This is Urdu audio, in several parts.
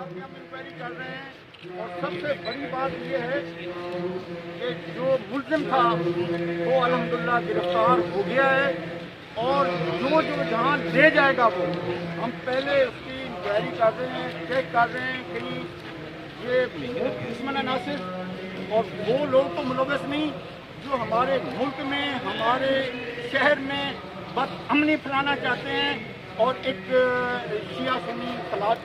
کی ہم انکوائری کر رہے ہیں، اور سب سے بڑی بات یہ ہے کہ جو ملزم تھا وہ الحمدللہ گرفتار ہو گیا ہے، اور جو جہاں لے جائے گا وہ ہم پہلے اس کی انکوائری کر رہے ہیں، چیک کر رہے ہیں کہ یہ دشمن ناصر اور وہ لوگ تو ملوث نہیں جو ہمارے ملک میں ہمارے شہر میں بد امنی پھیلانا چاہتے ہیں اور ایک شیعہ سنی فساد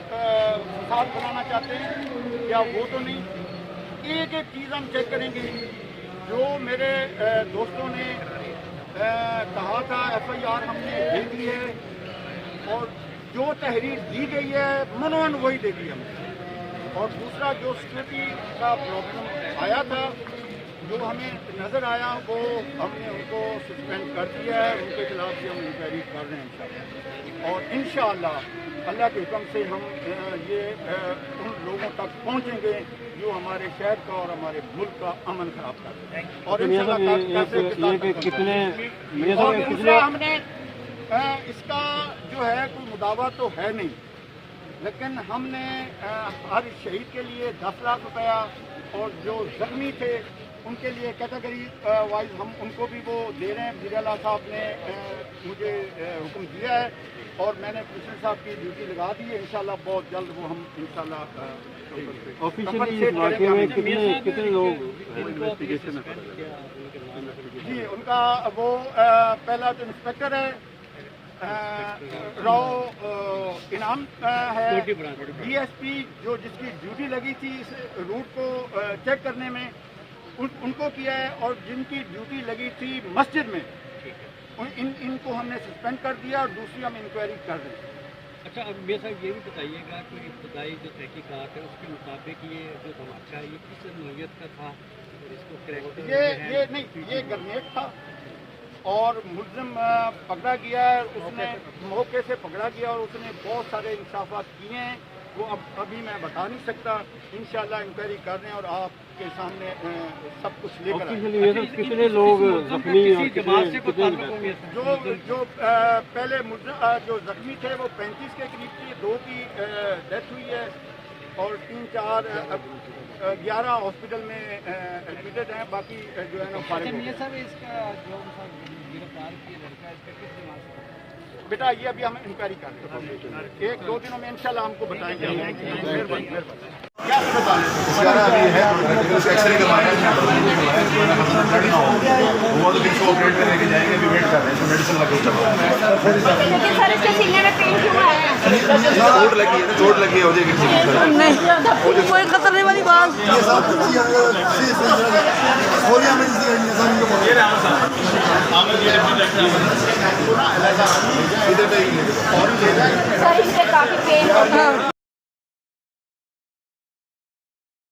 پھیلانا چاہتے ہیں، یا وہ تو نہیں۔ ایک ایک چیز ہم چیک کریں گے۔ جو میرے دوستوں نے کہا تھا ایف آئی آر ہم نے دے دی ہے، اور جو تحریر دی گئی ہے منوان وہی دے دی ہم نے۔ اور دوسرا جو سیکورٹی کا پرابلم آیا تھا، جو ہمیں نظر آیا، وہ ہم نے ان کو سسپینڈ کر دیا ہے، ان کے خلاف بھی ہم انکوائری کر رہے ہیں انشاءاللہ، اور انشاءاللہ اللہ کے حکم سے ہم یہ ان لوگوں تک پہنچیں گے جو ہمارے شہر کا اور ہمارے ملک کا امن خراب کرتے ہیں، اور دوسرا ہم نے اس کا جو ہے کوئی مداوع تو ہے نہیں، لیکن ہم نے ہر شہید کے لیے 10 لاکھ روپیہ، اور جو زخمی تھے ان کے لیے کیٹیگری وائز ہم ان کو بھی وہ دے رہے ہیں۔ وزیر اعلیٰ صاحب نے مجھے حکم دیا ہے، اور میں نے کمشنر صاحب کی ڈیوٹی لگا دی ہے، انشاءاللہ بہت جلد وہ ہم انشاءاللہ کتنے لوگ جی ان کا وہ پہلا جو انسپیکٹر ہے راؤ انعام ہے، ڈی ایس پی جو جس کی ڈیوٹی لگی تھی اس روٹ کو چیک کرنے میں ان کو کیا ہے، اور جن کی ڈیوٹی لگی تھی مسجد میں ان کو ہم نے سسپینڈ کر دیا، اور دوسری ہم انکوائری کر رہے ہیں۔ اچھا، اب میرے صاحب یہ بھی بتائیے گا کہ ابتدائی جو تحقیقات ہے اس کے مطابق یہ جو دھماکہ ہے یہ کس نوعیت کا تھا، اور اس کو کریکٹ یہ نہیں، یہ گرنیڈ تھا، اور ملزم پکڑا گیا ہے، اس نے موقع سے پکڑا گیا، اور اس نے بہت سارے انصافات کیے ہیں، وہ ابھی میں بتا نہیں سکتا، انشاءاللہ انکوائری کر رہے ہیں، اور آپ کے سامنے سب کچھ لے کر آئیں۔ کتنے لوگ زخمی جو پہلے جو زخمی تھے وہ 35 کے قریب تھے، 2 کی ڈیتھ ہوئی ہے، اور 11 ہاسپٹل میں ایڈمیٹڈ ہیں، باقی جو ہے نا فارغ ہو گئے۔ بیٹا یہ ابھی ہم انکوائری کر رہے ہیں، 1-2 دنوں میں انشاءاللہ ہم کو بتائیں گے۔ مہربانی کیا ابھی ہے ایکس رے کروانا ہے، وہ تو بیچ کو آپریٹ کرنے کے جائیں گے، ابھی ویٹ کر رہے ہیں، میڈیسن لگے چوٹ لگی ہے، چوٹ لگی ہے، ہو جائے گی کوئی خطرے والی بات ادھر پہ ہی